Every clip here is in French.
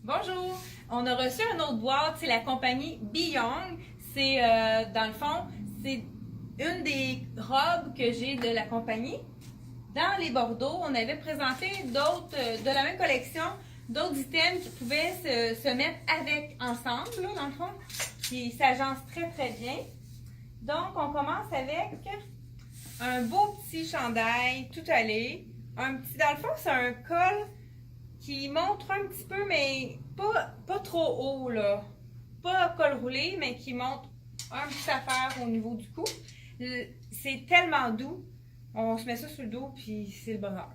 Bonjour! On a reçu une autre boîte, c'est la compagnie Beyond. C'est, dans le fond, c'est une des robes que j'ai de la compagnie. Dans les Bordeaux, on avait présenté d'autres, de la même collection, d'autres items qui pouvaient se mettre avec ensemble, là, dans le fond, qui s'agencent très très bien. Donc, on commence avec un beau petit chandail tout allé. Dans le fond, c'est un col qui montre un petit peu, mais pas trop haut, là. Pas col roulé, mais qui montre un petit affaire au niveau du cou. C'est tellement doux. On se met ça sur le dos, puis c'est le bonheur.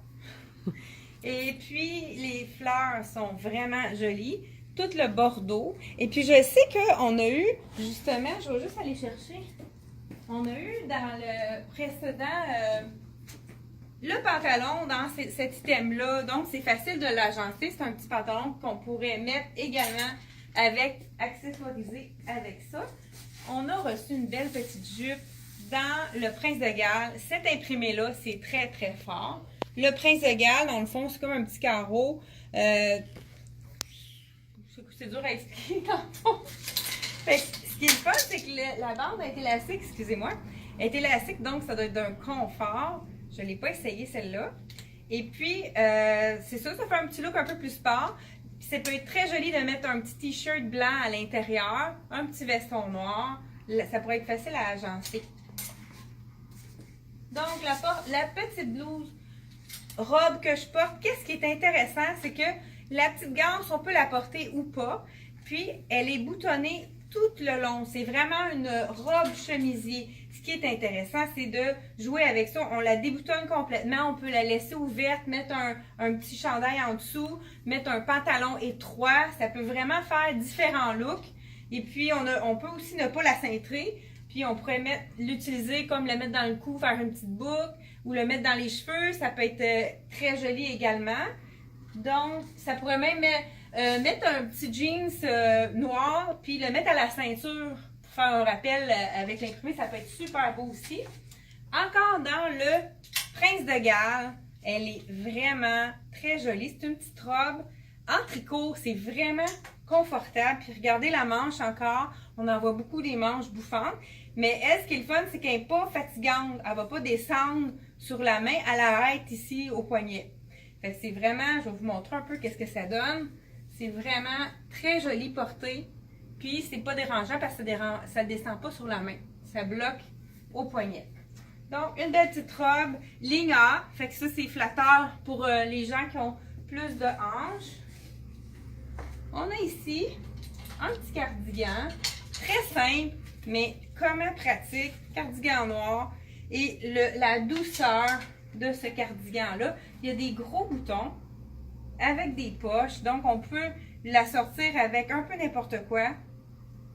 Et puis, les fleurs sont vraiment jolies. Tout le bordeaux. Et puis, je sais qu'on a eu, justement, je vais juste aller chercher. On a eu dans le précédent... le pantalon dans cet item-là, donc c'est facile de l'agencer. C'est un petit pantalon qu'on pourrait mettre également accessoirisé avec ça. On a reçu une belle petite jupe dans le Prince de Galles. Cet imprimé-là, c'est très très fort. Le Prince de Galles, dans le fond, c'est comme un petit carreau. C'est dur à expliquer dans le fond. Fait que, ce qui est le fun, c'est que la bande est élastique, excusez-moi, est élastique, donc ça doit être d'un confort. Je ne l'ai pas essayé celle-là. Et puis, c'est ça, ça fait un petit look un peu plus sport. Puis ça peut être très joli de mettre un petit t-shirt blanc à l'intérieur, un petit veston noir. Ça pourrait être facile à agencer. Donc, la petite blouse robe que je porte, qu'est-ce qui est intéressant, c'est que la petite ganse, on peut la porter ou pas. Puis, elle est boutonnée tout le long. C'est vraiment une robe chemisier. Ce qui est intéressant, c'est de jouer avec ça. On la déboutonne complètement. On peut la laisser ouverte, mettre un petit chandail en dessous, mettre un pantalon étroit. Ça peut vraiment faire différents looks. Et puis, on peut aussi ne pas la cintrer. Puis, on pourrait l'utiliser comme la mettre dans le cou, faire une petite boucle ou le mettre dans les cheveux. Ça peut être très joli également. Donc, ça pourrait même mettre un petit jeans noir, puis le mettre à la ceinture pour faire un rappel avec l'imprimé, ça peut être super beau aussi. Encore dans le Prince de Galles, elle est vraiment très jolie. C'est une petite robe en tricot, c'est vraiment confortable. Puis regardez la manche encore, on en voit beaucoup des manches bouffantes. Mais elle, ce qui est le fun, c'est qu'elle n'est pas fatigante. Elle ne va pas descendre sur la main, elle arrête ici au poignet. Fait que c'est vraiment, je vais vous montrer un peu qu'est-ce que ça donne. C'est vraiment très joli porté. Puis c'est pas dérangeant parce que ça ne descend pas sur la main. Ça bloque au poignet. Donc une belle petite robe, ligne A. Fait que ça c'est flatteur pour les gens qui ont plus de hanches. On a ici un petit cardigan. Très simple, mais comment pratique. Cardigan noir. Et la douceur de ce cardigan-là. Il y a des gros boutons avec des poches. Donc, on peut la sortir avec un peu n'importe quoi.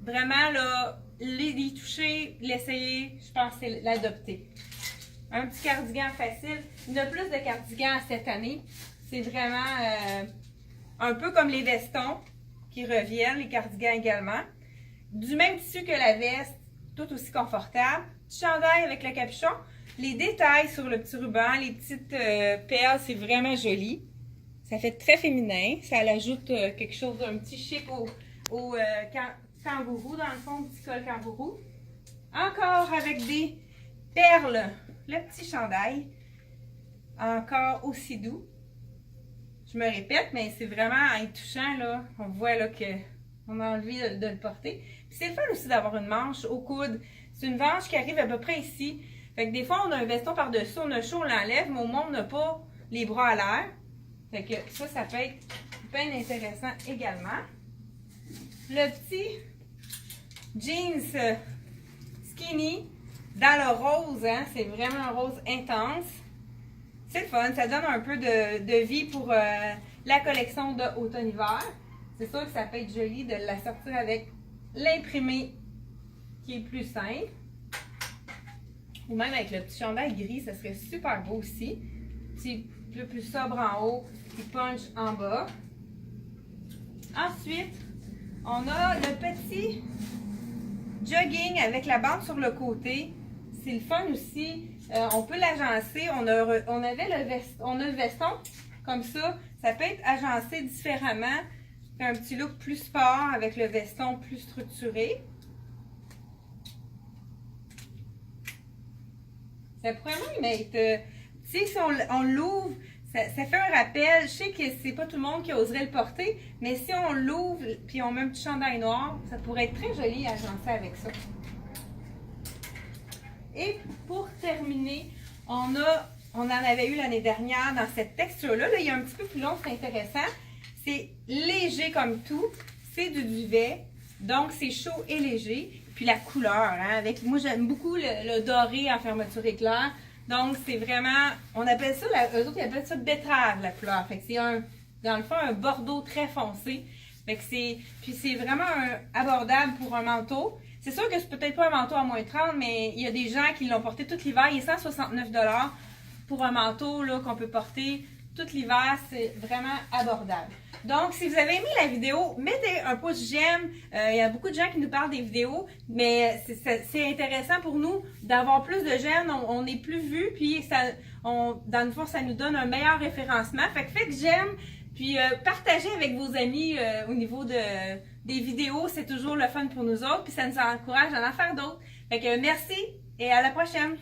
Vraiment, là, l'y toucher, l'essayer, je pense que c'est l'adopter. Un petit cardigan facile. Il y en a plus de cardigans cette année. C'est vraiment un peu comme les vestons qui reviennent, les cardigans également. Du même tissu que la veste, tout aussi confortable. Petit chandail avec le capuchon. Les détails sur le petit ruban, les petites perles, c'est vraiment joli. Ça fait très féminin. Ça ajoute quelque chose d'un petit chic au kangourou, dans le fond, petit col kangourou. Encore avec des perles. Le petit chandail. Encore aussi doux. Je me répète, mais c'est vraiment en y touchant, là, on voit là qu'on a envie de le porter. Puis c'est le fun aussi d'avoir une manche au coude. C'est une manche qui arrive à peu près ici. Fait que des fois, on a un veston par-dessus, on a chaud, on l'enlève, mais au moins, on n'a pas les bras à l'air. Fait que ça peut être bien intéressant également. Le petit jeans skinny dans le rose, hein, c'est vraiment un rose intense. C'est le fun, ça donne un peu de vie pour la collection de automne-hiver. C'est sûr que ça peut être joli de la sortir avec l'imprimé qui est plus simple. Ou même avec le petit chandail gris, ça serait super beau aussi. Petit peu plus sobre en haut, puis punch en bas. Ensuite, on a le petit jogging avec la bande sur le côté. C'est le fun aussi. On peut l'agencer. On a le veston comme ça. Ça peut être agencé différemment. fait un petit look plus sport avec le veston plus structuré. Ça pourrait même être, tu sais, si on l'ouvre, ça fait un rappel. Je sais que c'est pas tout le monde qui oserait le porter, mais si on l'ouvre puis on met un petit chandail noir, ça pourrait être très joli à agencer avec ça. Et pour terminer, on en avait eu l'année dernière dans cette texture-là. Là, il y a un petit peu plus long, c'est intéressant. C'est léger comme tout. C'est du duvet, donc c'est chaud et léger. Puis la couleur, hein, avec moi j'aime beaucoup le doré en fermeture éclair. Donc c'est vraiment, on appelle ça, eux autres ils appellent ça betterave la couleur. Fait que c'est dans le fond un bordeaux très foncé. Fait que puis c'est vraiment abordable pour un manteau. C'est sûr que c'est peut-être pas un manteau à moins 30, mais il y a des gens qui l'ont porté tout l'hiver. Il est 169 $ pour un manteau là qu'on peut porter tout l'hiver. C'est vraiment abordable. Donc, si vous avez aimé la vidéo, mettez un pouce j'aime. Il y a beaucoup de gens qui nous parlent des vidéos, mais c'est intéressant pour nous d'avoir plus de j'aime. On est plus vus, puis dans le fond, ça nous donne un meilleur référencement. Fait que faites j'aime, puis partagez avec vos amis au niveau des vidéos. C'est toujours le fun pour nous autres, puis ça nous encourage à en faire d'autres. Fait que merci et à la prochaine!